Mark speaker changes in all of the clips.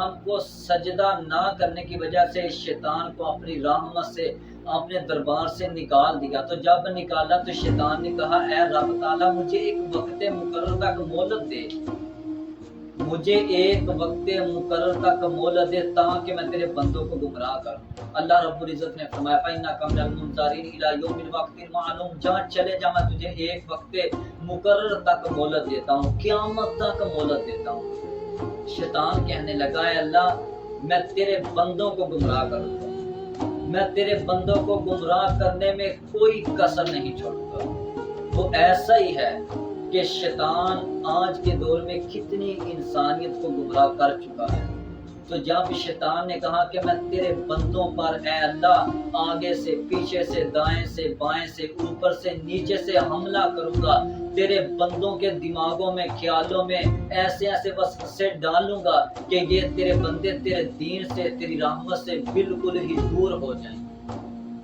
Speaker 1: السلام کو سجدہ نہ کرنے کی وجہ سے شیطان کو اپنی رحمت سے اپنے دربار سے نکال دیا. تو جب نکالا تو شیطان نے کہا اے رب تعالیٰ مجھے ایک وقت مقرر تک مہلت دے، مجھے ایک وقت مقرر تک مہلت دے تاکہ میں تیرے بندوں کو گمراہ کروں. اللہ رب العزت نے فرمایا فَإِنَّكَ مِنَ الْمُنظَرِينَ إِلَى يَوْمِ الْوَقْتِ الْمَعْلُومِ، جہاں چلے جا میں تجھے ایک وقت مقرر تک مہلت دیتا ہوں، قیامت تک مہلت دیتا ہوں. شیطان کہنے لگا اے اللہ میں تیرے بندوں کو گمراہ کروں گا، میں تیرے بندوں کو گمراہ کرنے میں کوئی کسر نہیں چھوڑوں گا. تو ایسا ہی ہے کہ شیطان آج کے دور میں کتنی انسانیت کو گمراہ کر چکا ہے. تو جب شیطان نے کہا کہ میں تیرے بندوں پر اے اللہ آگے سے پیچھے سے دائیں سے بائیں سے اوپر سے نیچے سے حملہ کروں گا، تیرے بندوں کے دماغوں میں خیالوں میں ایسے ایسے وسوسے ڈالوں گا کہ یہ تیرے بندے تیرے دین سے تیری رحمت سے بالکل ہی دور ہو جائیں.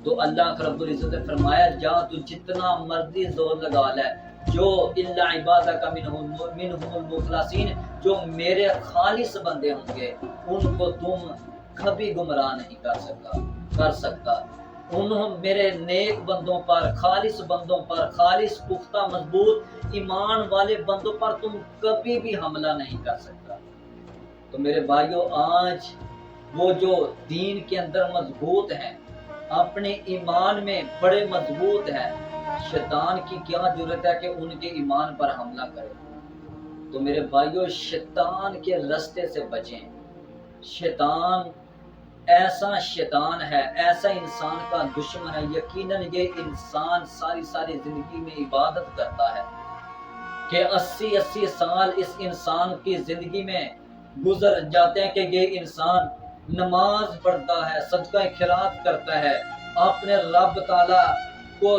Speaker 1: تو اللہ رب العزت نے فرمایا جا تو جتنا مرضی زور لگا لے، جو الا عبادک منہم المخلصین، جو میرے خالص بندے ہوں گے ان کو تم کبھی گمراہ نہیں کر سکتا. انہوں میرے نیک بندوں پر، خالص بندوں پر، خالص پختہ مضبوط ایمان والے بندوں پر تم کبھی بھی حملہ نہیں کر سکتا. تو میرے بھائیوں آج وہ جو دین کے اندر مضبوط ہیں، اپنے ایمان میں بڑے مضبوط ہیں، شیطان کی کیا ضرورت ہے کہ ان کے ایمان پر حملہ کرے. تو میرے بھائیوں شیطان کے رستے سے بچیں. شیطان ایسا شیطان ہے، ایسا انسان کا دشمن ہے. یقیناً یہ انسان ساری زندگی میں عبادت کرتا ہے کہ 80 سال اس انسان کی زندگی میں گزر جاتے ہیں کہ یہ انسان نماز پڑھتا ہے، صدقہ خیرات کرتا ہے، اپنے رب تعالیٰ کو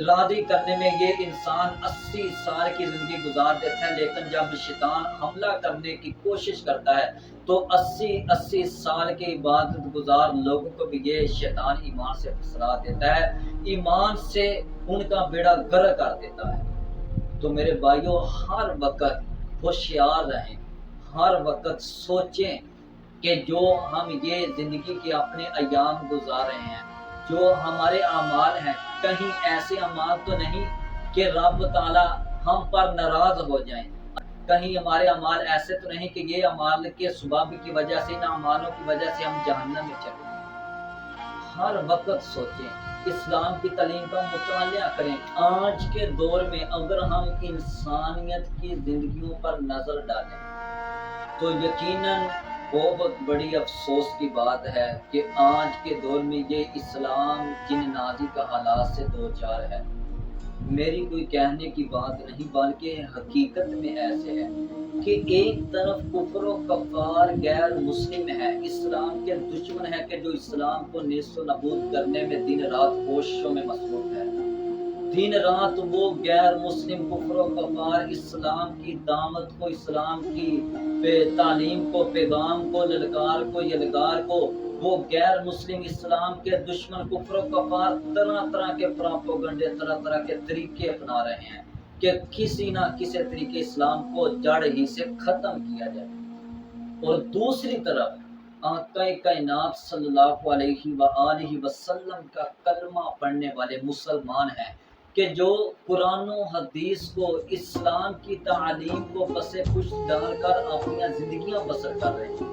Speaker 1: راضی کرنے میں یہ انسان 80 سال کی زندگی گزار دیتا ہے. لیکن جب شیطان حملہ کرنے کی کوشش کرتا ہے تو 80 سال کے عبادت گزار لوگوں کو بھی یہ شیطان ایمان سے پھسلا دیتا ہے، ایمان سے ان کا بیڑا غرق کر دیتا ہے. تو میرے بھائیوں ہر وقت ہوشیار رہیں، ہر وقت سوچیں کہ جو ہم یہ زندگی کے اپنے ایام گزار رہے ہیں، جو ہمارے اعمال ہیں، کہیں ایسے اعمال تو نہیں کہ رب تعالیٰ ہم پر ناراض ہو جائیں، کہیں ہمارے اعمال ایسے تو نہیں کہ یہ اعمال کے سبب کی وجہ سے، ان اعمالوں کی وجہ سے ہم جہنم میں چلے جائیں. ہر وقت سوچیں، اسلام کی تعلیم کا مطالعہ کریں. آج کے دور میں اگر ہم انسانیت کی زندگیوں پر نظر ڈالیں تو یقیناً بہت بڑی افسوس کی بات ہے کہ آج کے دور میں یہ اسلام جن نازی کا حالات سے دوچار ہے. میری کوئی کہنے کی بات نہیں بلکہ حقیقت میں ایسے ہے کہ ایک طرف کفر و کفار غیر مسلم ہے، اسلام کے دشمن ہے کہ جو اسلام کو نیست و نابود کرنے میں دن رات کوششوں میں مصروف ہے. دن رات وہ غیر مسلم کفر و کفار اسلام کی دعوت کو، اسلام کی تعلیم کو، پیغام کو، للکار کو، یلغار کو، وہ غیر مسلم اسلام کے دشمن کفر و کفار طرح کے پراپوگنڈے، طرح کے طریقے اپنا رہے ہیں کہ کسی نہ کسی طریقے اسلام کو جڑ ہی سے ختم کیا جائے. اور دوسری طرف آقا کائنات صلی اللہ علیہ وآلہ وسلم کا کلمہ پڑھنے والے مسلمان ہیں کہ جو قرآن و حدیث کو، اسلام کی تعلیم کو پس پشت ڈال کر اپنی زندگیاں بسر کر رہے ہیں.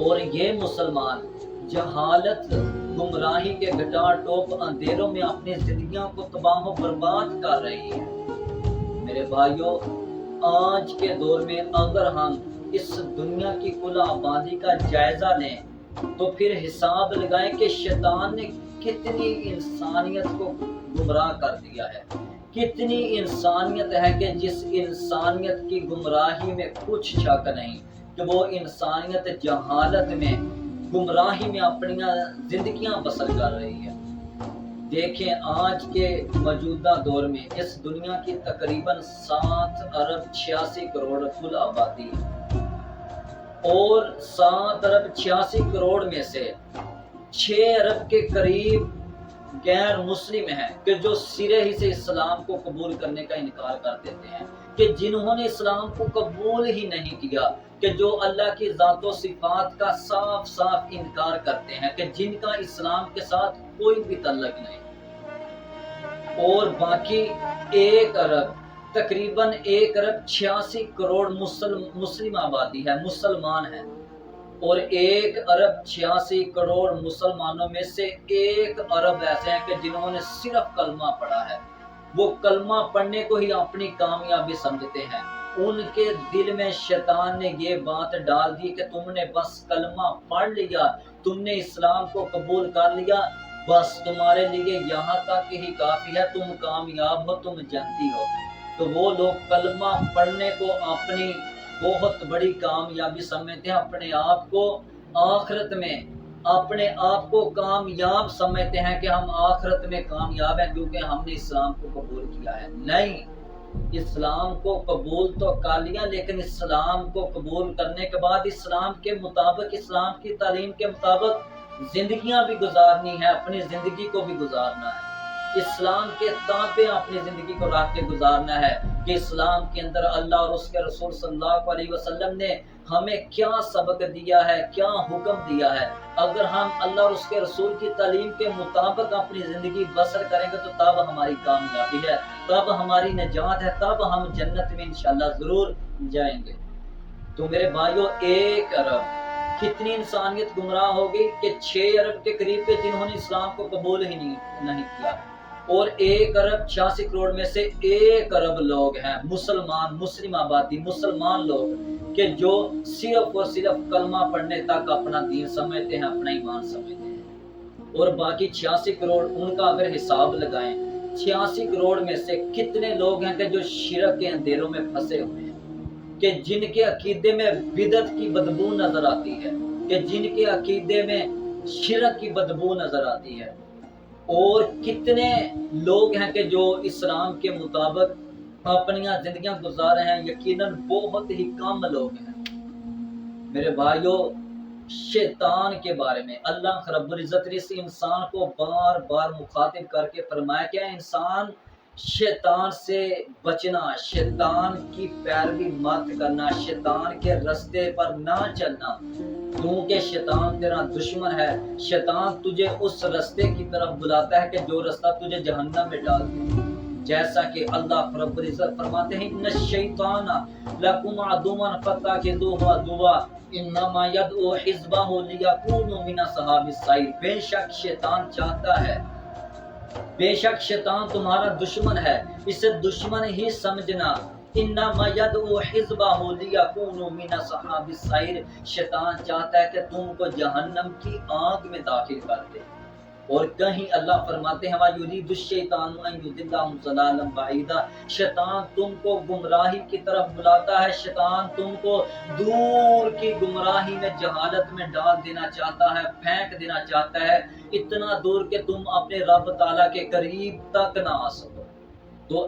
Speaker 1: اور یہ مسلمان جہالت، گمراہی کے گٹا ٹوپ اندھیروں میں اپنی زندگیوں کو تباہ و برباد کر رہی ہیں. میرے بھائیوں آج کے دور میں اگر ہم اس دنیا کی کل آبادی کا جائزہ لیں تو پھر حساب لگائیں کہ شیطان نے کتنی انسانیت کو گمراہ کر دیا ہے. کتنی انسانیت ہے کہ جس انسانیت کی گمراہی میں کچھ شک نہیں کہ وہ انسانیت جہالت میں، گمراہی میں اپنی زندگیاں بسر کر رہی ہے. دیکھیں آج کے موجودہ دور میں اس دنیا کی تقریباً 7 ارب 86 کروڑ کل آبادی ہے، اور 7 ارب 86 کروڑ میں سے 6 ارب کے قریب غیر مسلم ہیں کہ جو سرے ہی سے اسلام کو قبول کرنے کا انکار کر دیتے ہیں، کہ جنہوں نے اسلام کو قبول ہی نہیں کیا، کہ جو اللہ کی ذات و صفات کا صاف صاف انکار کرتے ہیں، کہ جن کا اسلام کے ساتھ کوئی بھی تعلق نہیں، اور باقی 1 ارب تقریباً 1 ارب 86 کروڑ مسلم آبادی ہے، مسلمان ہیں، اور 1 ارب 86 کروڑ مسلمانوں میں سے 1 ارب ایسے ہیں کہ جنہوں نے صرف کلمہ پڑھا ہے، وہ کلمہ پڑھنے کو ہی اپنی کامیابی سمجھتے ہیں۔ ان کے دل میں شیطان نے یہ بات ڈال دی کہ تم نے بس کلمہ پڑھ لیا، تم نے اسلام کو قبول کر لیا، بس تمہارے لیے یہاں تک ہی کافی ہے، تم کامیاب ہو، تم جنتی ہو۔ تو وہ لوگ کلمہ پڑھنے کو اپنی بہت بڑی کامیابی سمجھتے ہیں، اپنے آپ کو آخرت میں اپنے آپ کو کامیاب سمجھتے ہیں کہ ہم آخرت میں کامیاب ہیں کیونکہ ہم نے اسلام کو قبول کیا ہے۔ نہیں، اسلام کو قبول تو کر لیا، لیکن اسلام کو قبول کرنے کے بعد اسلام کے مطابق، اسلام کی تعلیم کے مطابق زندگیاں بھی گزارنی ہے، اپنی زندگی کو بھی گزارنا ہے، اسلام کے تابع اپنی زندگی کو رکھ کے گزارنا ہے کہ اسلام کے اندر اللہ اور اس کے رسول صلی اللہ علیہ وسلم نے ہمیں کیا سبق دیا ہے، کیا حکم دیا ہے۔ اگر ہم اللہ اور اس کے رسول کی تعلیم کے مطابق اپنی زندگی بسر کریں گے تو تب ہماری کامیابی ہے، تب ہماری نجات ہے، تب ہم جنت میں انشاءاللہ ضرور جائیں گے۔ تو میرے بھائیو، 1 ارب کتنی انسانیت گمراہ ہو گئی کہ 6 ارب کے قریب کے جنہوں نے اسلام کو قبول ہی نہیں کیا، اور 1 ارب 86 کروڑ میں سے 1 ارب لوگ ہیں مسلمان، مسلم آبادی، مسلمان لوگ کہ جو صرف اور صرف کلمہ پڑھنے تک اپنا دین سمجھتے ہیں، اپنا ایمان سمجھتے ہیں، اور باقی 86 کروڑ ان کا اگر حساب لگائیں، 86 کروڑ میں سے کتنے لوگ ہیں کہ جو شرک کے اندھیروں میں پھنسے ہوئے ہیں، کہ جن کے عقیدے میں بدعت کی بدبو نظر آتی ہے، کہ جن کے عقیدے میں شرک کی بدبو نظر آتی ہے، اور کتنے لوگ ہیں کہ جو اسلام کے مطابق اپنی زندگیاں گزار رہے ہیں، یقیناً بہت ہی کم لوگ ہیں۔ میرے بھائیو، شیطان کے بارے میں اللہ رب العزت نے اس انسان کو بار بار مخاطب کر کے فرمایا کہ انسان شیطان سے بچنا، شیطان کی پیروی مت کرنا، شیطان کے رستے پر نہ چلنا، کیونکہ شیطان تیرا دشمن ہے، شیطان تجھے اس رستے کی طرف بلاتا ہے کہ جو رستہ تجھے جہنم میں ڈال دے۔ جیسا کہ اللہ رب العزت فرماتے ہیں ان الشیطان لکم عدو فاتخذوہ عدوا انما یدعو حزبہ لیکونوا من اصحاب السعیر۔ بے شک شیطان چاہتا ہے، بے شک شیطان تمہارا دشمن ہے، اسے دشمن ہی سمجھنا۔ انما یدعو حزبہ لیکونوا من اصحاب السعیر، شیطان چاہتا ہے کہ تم کو جہنم کی آگ میں داخل کر دے۔ اور کہیں اللہ فرماتے ہیں وَيُرِيدُ الشَّيْطَانُ أَن يُضِلَّكُمْ ضَلَالًا بَعِيدًا، شیطان تم کو گمراہی کی طرف بلاتا ہے، شیطان تم کو دور کی گمراہی میں، جہالت میں ڈال دینا چاہتا ہے، پھینک دینا چاہتا ہے، اتنا دور کہ تم اپنے رب تعالیٰ کے قریب تک نہ آ سکو۔ تو